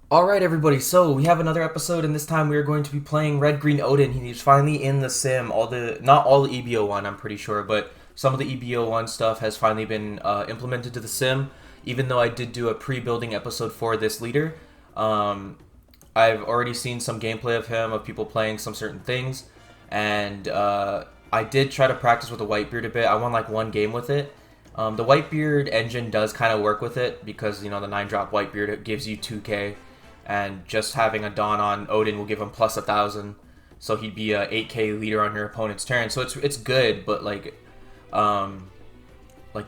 Alright everybody, so we have another episode and this time we are going to be playing Red Green Oden. He's finally in the sim. Not all the EBO1 I'm pretty sure, but some of the EBO1 stuff has finally been implemented to the sim. Even though I did do a pre-building episode for this leader. I've already seen some gameplay of him, of people playing some certain things. And I did try to practice with the Whitebeard a bit. I won like one game with it. The Whitebeard engine does kind of work with it because, you know, the 9-drop Whitebeard, it gives you 2k. And just having a Dawn on Odin will give him plus 1,000, so he'd be a 8k leader on your opponent's turn. So it's good, but like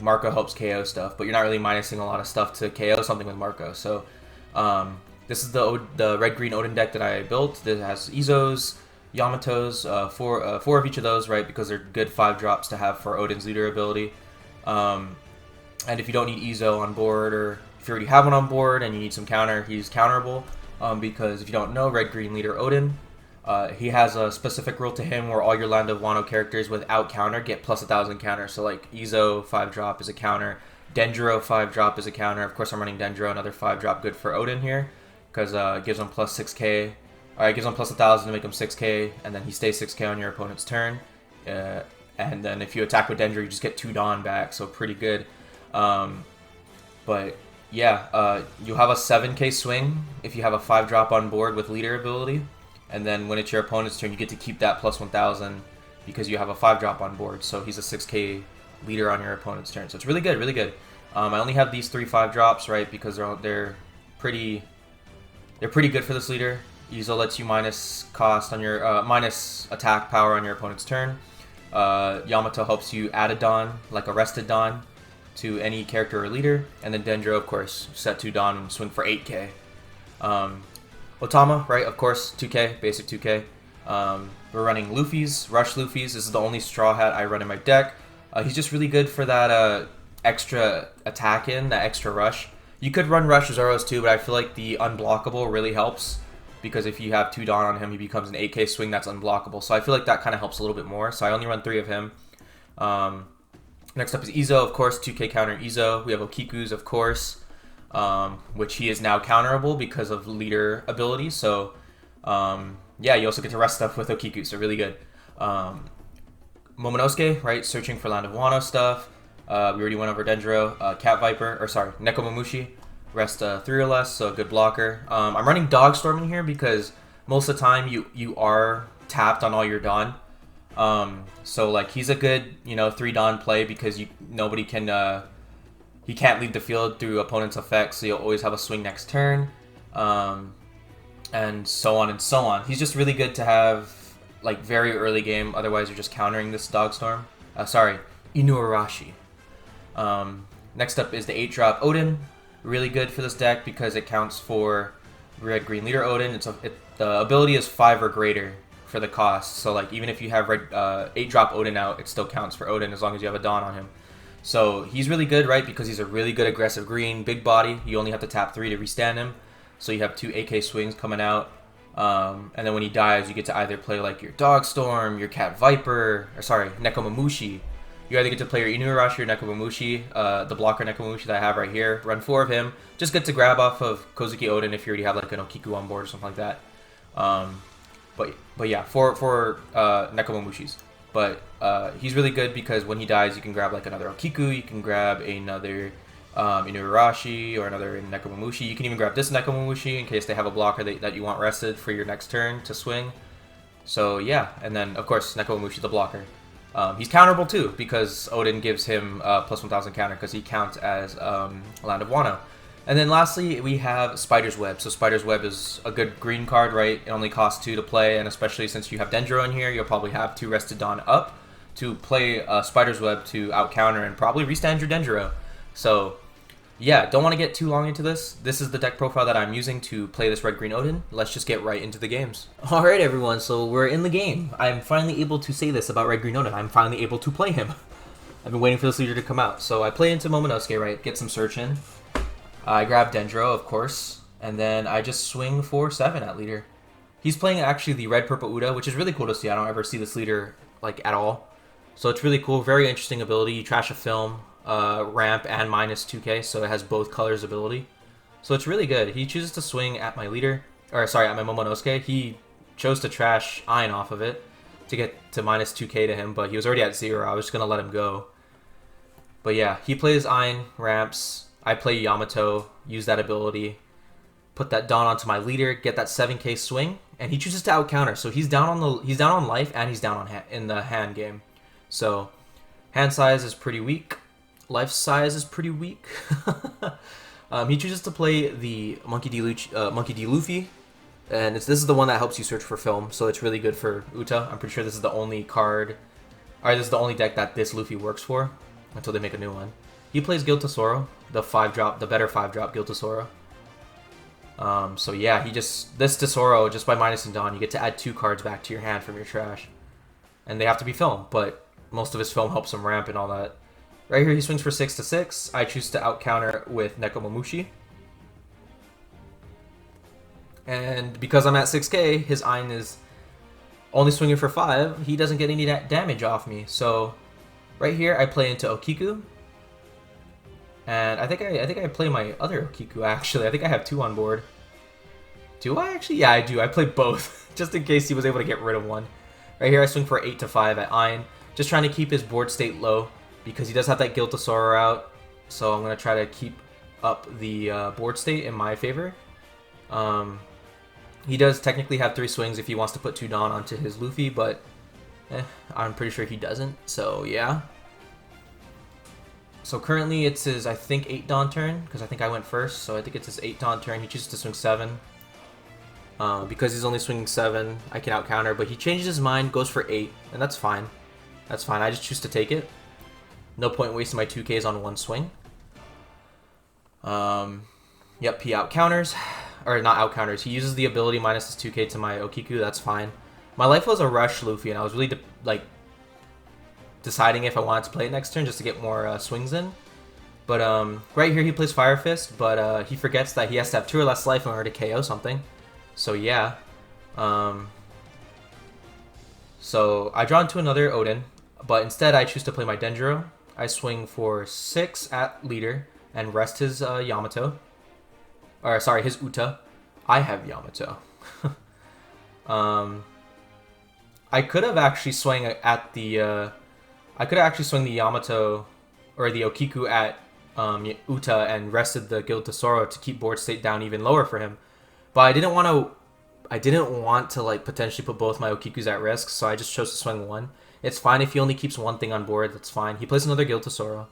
Marco helps KO stuff, but you're not really minusing a lot of stuff to KO something with Marco. So this is the Red Green Oden deck that I built. That has Izos, Yamatos, four of each of those, right? Because they're good 5-drops to have for Odin's leader ability. And if you don't need Izo on board, or if you already have one on board and you need some counter, he's counterable. Because if you don't know, Red Green Leader Odin, he has a specific rule to him where all your Land of Wano characters without counter get plus 1,000 counter. So like Izo 5-drop is a counter, Dendro 5-drop is a counter. Of course, I'm running Dendro, another 5-drop good for Odin here, because it gives him plus 6k. It gives him plus 1,000 to make him 6k, and then he stays 6k on your opponent's turn. And then if you attack with Dendro, you just get 2 Dawn back, so pretty good. But yeah, you have a 7k swing if you have a 5-drop on board with leader ability, and then when it's your opponent's turn, you get to keep that plus 1,000 because you have a 5-drop on board. So he's a 6k leader on your opponent's turn. So it's really good, really good. I only have these 3 5-drops, right, because they're pretty good for this leader. Izo lets you minus cost on your minus attack power on your opponent's turn. Yamato helps you add a Dawn, like a rested Dawn, to any character or leader, and then Dendro, of course, set 2 Dawn and swing for 8k. Otama, right, of course, 2k, basic 2k. We're running Luffy's, Rush Luffy's. This is the only Straw Hat I run in my deck. He's just really good for that extra attack that extra rush. You could run Rush Zoro's too, but I feel like the unblockable really helps, because if you have 2 Dawn on him, he becomes an 8k swing that's unblockable. So I feel like that kind of helps a little bit more. So I only run 3 of him. Next up is Izo, of course, 2k counter Izo. We have Okiku's, of course, which he is now counterable because of leader ability. So, yeah, you also get to rest stuff with Okiku, so really good. Momonosuke, right, searching for Land of Wano stuff. We already went over Dendro. Cat Viper, or sorry, Nekomamushi, rest 3 or less, so a good blocker. I'm running Dogstorm in here because most of the time you are tapped on all your Dawn. So like he's a good, 3 Dawn play because nobody can he can't leave the field through opponent's effects, so you'll always have a swing next turn. And so on and so on. He's just really good to have like very early game, otherwise you're just countering this Dogstorm. Inuarashi. Next up is the 8-drop Odin. Really good for this deck because it counts for Red Green Leader Odin. The ability is 5 or greater for the cost, so like even if you have 8-drop Odin out, it still counts for Odin as long as you have a Dawn on him. So he's really good, right, because he's a really good aggressive green, big body. You only have to tap 3 to restand him, so you have 2 AK swings coming out. And then when he dies, you get to either play like your Dogstorm, your Cat Viper, or sorry, Nekomamushi. You either get to play your Inuarashi or Nekomamushi, the blocker Nekomamushi that I have right here. Run 4 of him, just good to grab off of Kozuki Odin if you already have like an Okiku on board or something like that. But yeah, for Nekomamushis. But he's really good because when he dies, you can grab like another Okiku, you can grab another Inuarashi or another Nekomamushi. You can even grab this Nekomamushi in case they have a blocker that you want rested for your next turn to swing. So yeah, and then of course Nekomamushi the blocker. He's counterable too because Odin gives him plus 1,000 counter because he counts as Land of Wano. And then lastly, we have Spider's Web. So Spider's Web is a good green card, right? It only costs 2 to play, and especially since you have Dendro in here, you'll probably have 2 Rested Dawn up to play Spider's Web to out-counter and probably restand your Dendro. So, yeah, don't want to get too long into this. This is the deck profile that I'm using to play this Red Green Odin. Let's just get right into the games. Alright everyone, so we're in the game. I'm finally able to say this about Red Green Odin. I'm finally able to play him. I've been waiting for this leader to come out. So I play into Momonosuke, right? Get some search in. I grab Dendro, of course, and then I just swing for 7 at leader. He's playing actually the Red Purple Uda, which is really cool to see. I don't ever see this leader like at all. So it's really cool. Very interesting ability. You trash a film, ramp, and minus 2k, so it has both colors ability. So it's really good. He chooses to swing at my leader, or sorry, at my Momonosuke. He chose to trash Ein off of it to get to minus 2k to him, but he was already at 0. I was just going to let him go. But yeah, he plays Ein, ramps. I play Yamato, use that ability, put that Dawn onto my leader, get that 7k swing, and he chooses to out counter. So he's down on life and he's down on in the hand game. So hand size is pretty weak, life size is pretty weak. He chooses to play the Monkey D. Luffy, and this is the one that helps you search for film, so it's really good for Uta. I'm pretty sure this is the only card, or this is the only deck that this Luffy works for until they make a new one. He plays Guild Tesoro, the better 5-drop Guild Tesoro. So yeah, this Tesoro, just by minusing Dawn, you get to add 2 cards back to your hand from your trash. And they have to be film, but most of his film helps him ramp and all that. Right here, he swings for 6 to 6. I choose to out counter with Nekomamushi. And because I'm at 6k, his Ein is only swinging for 5. He doesn't get any damage off me. So right here, I play into Okiku. And I think I play my other Okiku, actually. I think I have 2 on board. Do I actually? Yeah, I do. I play both, just in case he was able to get rid of one. Right here, I swing for 8 to 5 at Ein. Just trying to keep his board state low, because he does have that Guild Tesoro out. So I'm going to try to keep up the board state in my favor. He does technically have 3 swings if he wants to put 2 Dawn onto his Luffy, but I'm pretty sure he doesn't, so yeah. So currently it's his, I think, 8 Dawn turn, because I think I went first, so I think it's his 8 Dawn turn. He chooses to swing 7. Because he's only swinging 7, I can out counter, but he changes his mind, goes for 8, and that's fine. That's fine, I just choose to take it. No point wasting my 2Ks on one swing. Yep, he out counters. Or not out counters, he uses the ability minus his 2k to my Okiku, that's fine. My life was a rush Luffy, and I was really deciding if I wanted to play it next turn just to get more swings in. But right here he plays Fire Fist, but he forgets that he has to have 2 or less life in order to KO something. So yeah. So I draw into another Oden, but instead I choose to play my Denjiro. I swing for 6 at leader and rest his Yamato. Or sorry, his Uta. I have Yamato. I could have actually swung at the I could have actually swung the Yamato or the Okiku at Uta and rested the Guild Tesoro to keep board state down even lower for him. But I didn't want to like potentially put both my Okikus at risk, so I just chose to swing 1. It's fine if he only keeps 1 thing on board, that's fine. He plays another Guild Tesoro.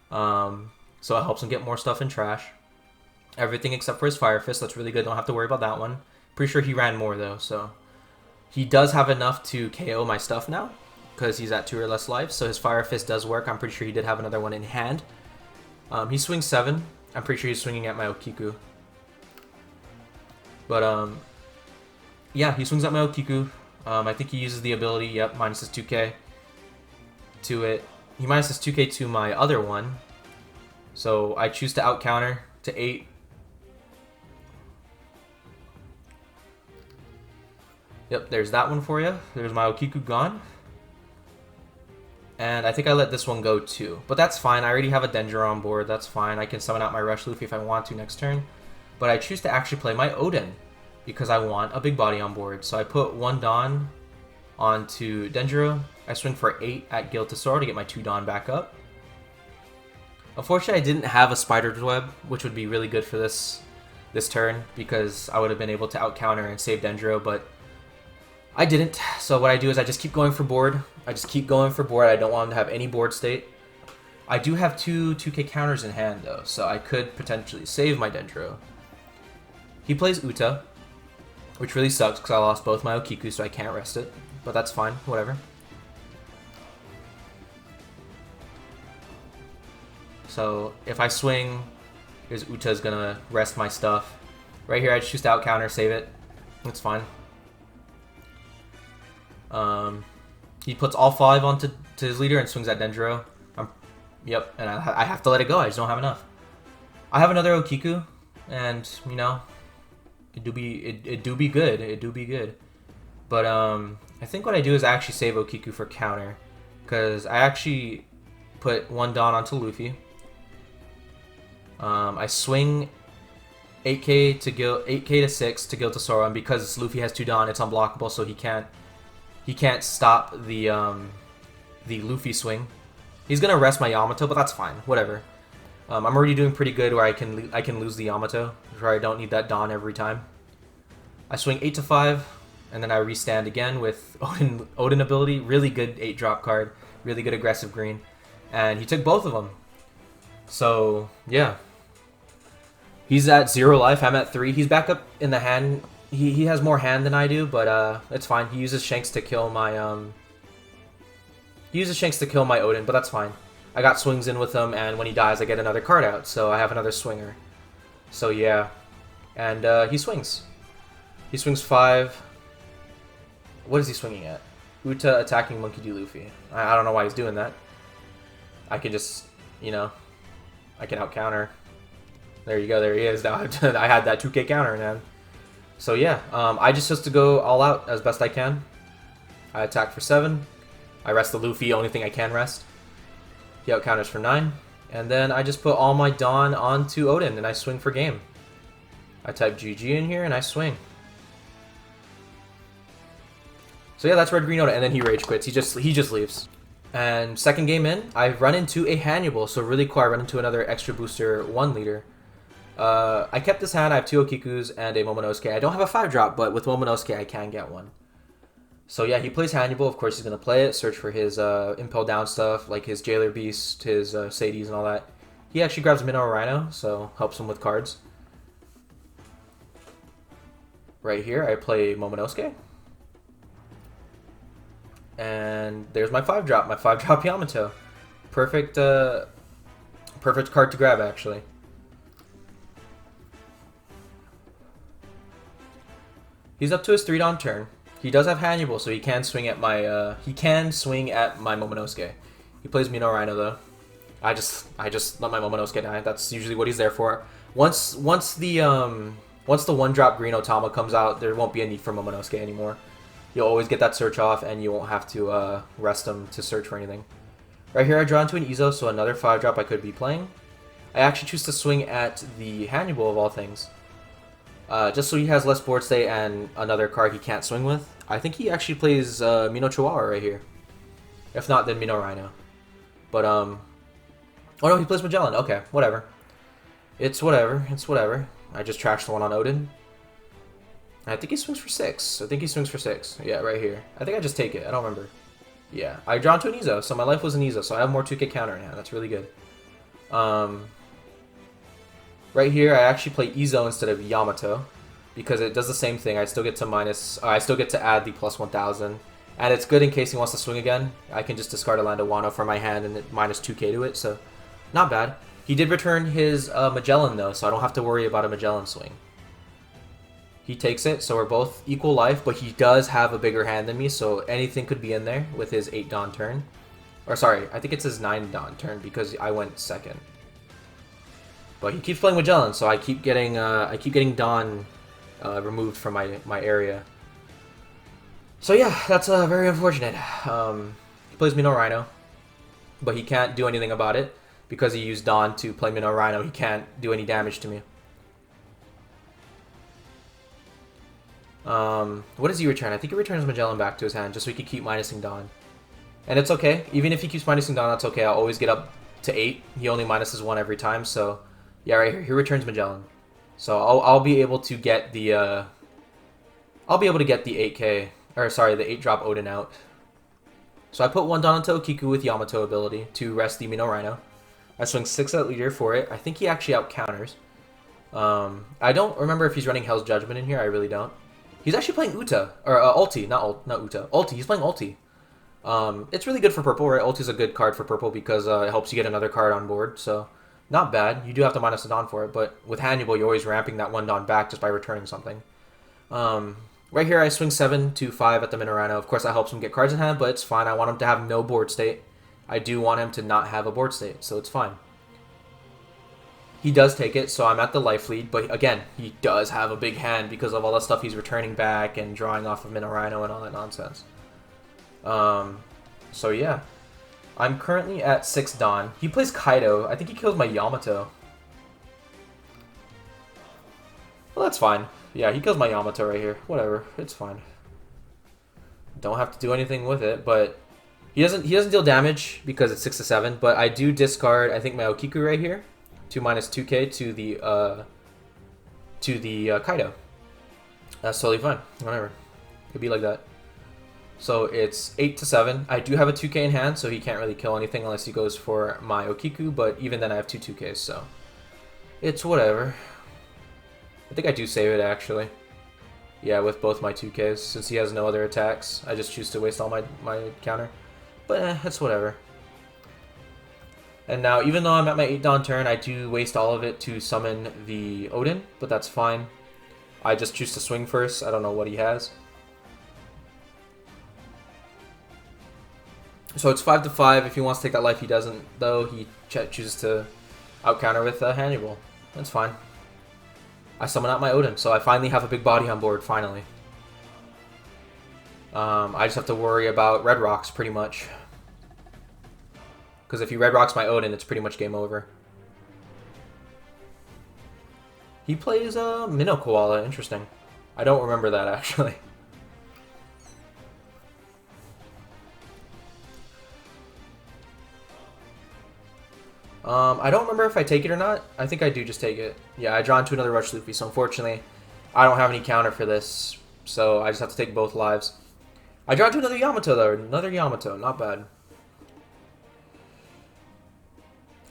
So it helps him get more stuff in trash. Everything except for his Fire Fist, that's really good, don't have to worry about that one. Pretty sure he ran more though, so. He does have enough to KO my stuff now, because he's at 2 or less life, so his Fire Fist does work. I'm pretty sure he did have another one in hand. He swings 7. I'm pretty sure he's swinging at my Okiku. But, yeah, he swings at my Okiku. I think he uses the ability, yep, minus his 2k to it. He minus his 2k to my other one. So I choose to out counter to 8. Yep, there's that one for you. There's my Okiku gone. And I think I let this one go too. But that's fine. I already have a Denjiro on board. That's fine. I can summon out my Rush Luffy if I want to next turn. But I choose to actually play my Oden because I want a big body on board. So I put 1 Dawn onto Denjiro. I swing for 8 at Guild Tesoro to get my 2 Dawn back up. Unfortunately, I didn't have a Spider's Web, which would be really good for this turn because I would have been able to out counter and save Denjiro, but I didn't. So what I do is I just keep going for board. I don't want him to have any board state. I do have 2 2k counters in hand though, so I could potentially save my Denjiro. He plays Uta, which really sucks because I lost both my Okiku, so I can't rest it. But that's fine, whatever. So if I swing, here's Uta's gonna rest my stuff. Right here I choose to out counter, save it. It's fine. He puts all 5 onto his leader and swings at Denjiro. Yep, and I have to let it go. I just don't have enough. I have another Okiku, and you know, it do be good. But I think what I do is I actually save Okiku for counter, because I actually put 1 Dawn onto Luffy. I swing 8k to Gil, 8k to 6 to Guild to Sora, and because Luffy has 2 Dawn, it's unblockable, so he can't stop the Luffy swing. He's gonna rest my Yamato, but that's fine. Whatever. I'm already doing pretty good where I can lose the Yamato, where I don't need that Dawn every time. I swing 8 to 5, and then I restand again with Oden ability. Really good 8-drop card. Really good aggressive green. And he took both of them. So, yeah. He's at 0 life, I'm at 3. He's back up in the hand. He has more hand than I do, but it's fine. He uses Shanks to kill my Oden, but that's fine. I got swings in with him, and when he dies, I get another card out, so I have another swinger. So yeah. And he swings. He swings 5. What is he swinging at? Uta attacking Monkey D. Luffy. I don't know why he's doing that. I can just, you know, I can out-counter. There you go, there he is. Now I had that 2k counter, man. So yeah, I just have to go all out as best I can. I attack for 7. I rest the Luffy, only thing I can rest. He out-counters for 9. And then I just put all my Dawn onto Oden, and I swing for game. I type GG in here, and I swing. So yeah, that's Red Green Oden, and then he rage quits. He just leaves. And second game in, I run into a Hannibal, so really cool. I run into another extra booster 1 leader. I kept this hand. I have 2 Okikus and a Momonosuke. I don't have a 5-drop, but with Momonosuke I can get one. So yeah, he plays Hannibal. Of course he's going to play it, search for his Impel Down stuff, like his Jailer Beast, his Sadies and all that. He actually grabs Minnow Rhino, so helps him with cards. Right here, I play Momonosuke. And there's my 5-drop, Yamato. Perfect, perfect card to grab, actually. He's up to his 3-Dawn turn. He does have Hannibal, so he can swing at my Momonosuke. He plays Minnow Rhino though. I just let my Momonosuke die. That's usually what he's there for. Once the 1-drop Green Otama comes out, there won't be a need for Momonosuke anymore. You'll always get that search off, and you won't have to rest him to search for anything. Right here, I draw into an Izo, so another 5-drop I could be playing. I actually choose to swing at the Hannibal of all things. Just so he has less board state and another card he can't swing with. I think he actually plays Mino Chihuahua right here. If not, then Mino Rhino. But, oh no, he plays Magellan. Okay, whatever. It's whatever. I just trashed the one on Oden. I think he swings for 6. Yeah, right here. I think I just take it. I don't remember. Yeah, I draw into an Izo, so my life was an Izo, so I have more 2k counter in hand. That's really good. Right here, I actually play Izo instead of Yamato because it does the same thing. I still get to add the plus 1000, and it's good in case he wants to swing again. I can just discard a Land of Wano from my hand and it minus 2k to it, so not bad. He did return his Magellan though, so I don't have to worry about a Magellan swing. He takes it, so we're both equal life, but he does have a bigger hand than me, so anything could be in there with his 8-Dawn turn. Or sorry, I think it's his 9-Dawn turn because I went second. But he keeps playing Magellan, so I keep getting Dawn removed from my area. So yeah, that's very unfortunate. He plays Minnow Rhino, but he can't do anything about it because he used Dawn to play Minnow Rhino. He can't do any damage to me. What does he return? I think he returns Magellan back to his hand just so he can keep minusing Dawn. And it's okay. Even if he keeps minusing Dawn, that's okay. I'll always get up to 8. He only minuses 1 every time, so yeah, right here. He returns Magellan. So I'll be able to get the 8k, or sorry, the 8-drop Oden out. So I put 1 Dawn into Okiku with Yamato ability to rest the Minnow Rhino. I swing 6 at leader for it. I think he actually out-counters. I don't remember if he's running Hell's Judgment in here. I really don't. He's actually playing Uta, or Ulti, not Uta. Ulti, he's playing Ulti. It's really good for purple, right? Ulti's a good card for purple because it helps you get another card on board, so not bad. You do have to minus a Dawn for it, but with Hannibal, you're always ramping that 1 Dawn back just by returning something. Right here, I swing 7 to 5 at the Minnow Rhino. Of course, that helps him get cards in hand, but it's fine. I want him to have no board state. I do want him to not have a board state, so it's fine. He does take it, so I'm at the life lead, but again, he does have a big hand because of all the stuff he's returning back and drawing off of Minnow Rhino and all that nonsense. So yeah. I'm currently at 6 Dawn. He plays Kaido. I think he kills my Yamato. Well, that's fine. Yeah, he kills my Yamato right here. Whatever, it's fine. Don't have to do anything with it, but he doesn't deal damage because it's 6 to 7. But I do discard, I think, my Okiku right here to minus 2k to the Kaido. That's totally fine. Whatever, it'd be like that. So it's 8 to 7. I do have a 2k in hand, so he can't really kill anything unless he goes for my Okiku. But even then, I have 2 2ks, so it's whatever. I think I do save it, actually. Yeah, with both my 2Ks, since he has no other attacks. I just choose to waste all my counter. But it's whatever. And now, even though I'm at my 8 Dawn turn, I do waste all of it to summon the Oden, but that's fine. I just choose to swing first. I don't know what he has. So it's 5 to 5. If he wants to take that life, he doesn't, though. He chooses to out-counter with Hannibal. That's fine. I summon out my Oden, so I finally have a big body on board, finally. I just have to worry about Red Rocks, pretty much. Because if he Red Rocks my Oden, it's pretty much game over. He plays Minnow Koala, interesting. I don't remember that, actually. I don't remember if I take it or not. I think I do just take it. Yeah, I draw into another Rush Luffy, so unfortunately, I don't have any counter for this. So I just have to take both lives. I draw into another Yamato, though. Another Yamato. Not bad.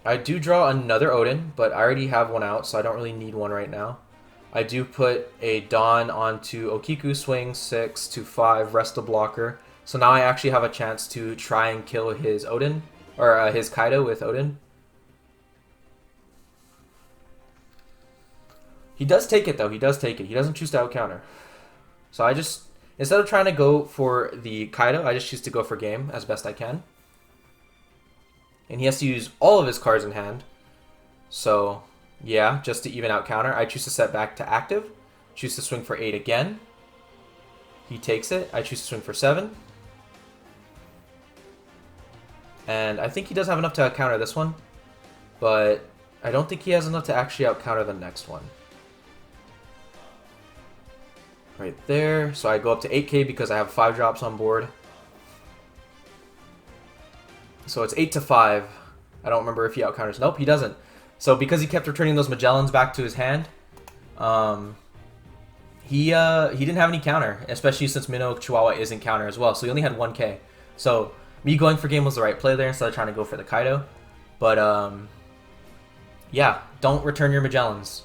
I do draw another Oden, but I already have one out, so I don't really need one right now. I do put a Dawn onto Okiku, swing 6 to 5, rest a blocker. So now I actually have a chance to try and kill his Oden, or his Kaido with Oden. He does take it, though. He does take it. He doesn't choose to out-counter. So I just, instead of trying to go for the Kaido, I just choose to go for game as best I can. And he has to use all of his cards in hand. So, yeah, just to even out-counter, I choose to set back to active. Choose to swing for 8 again. He takes it. I choose to swing for 7. And I think he does have enough to out-counter this one. But I don't think he has enough to actually out-counter the next one. Right there. So I go up to 8k because I have 5 drops on board. So it's 8 to 5. I don't remember if he out-counters. Nope, he doesn't. So because he kept returning those Magellans back to his hand, he didn't have any counter, especially since Minnow Chihuahua isn't counter as well. So he only had 1k. So me going for game was the right play there instead of trying to go for the Kaido. But yeah, don't return your Magellans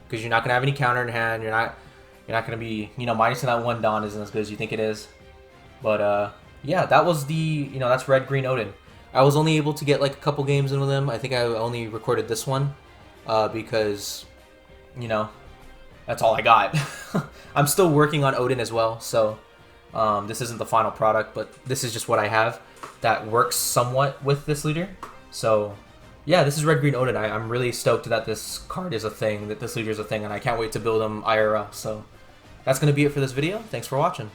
because you're not gonna have any counter in hand. You're not gonna be, you know, minusing that 1 Dawn isn't as good as you think it is. But yeah, that was the, you know, that's Red Green Oden. I was only able to get like a couple games in with him. I think I only recorded this one because, you know, that's all I got. I'm still working on Oden as well, so this isn't the final product, but this is just what I have that works somewhat with this leader. So yeah, this is Red Green Oden. I'm really stoked that this card is a thing, that this leader is a thing, and I can't wait to build him IRL. So that's going to be it for this video. Thanks for watching.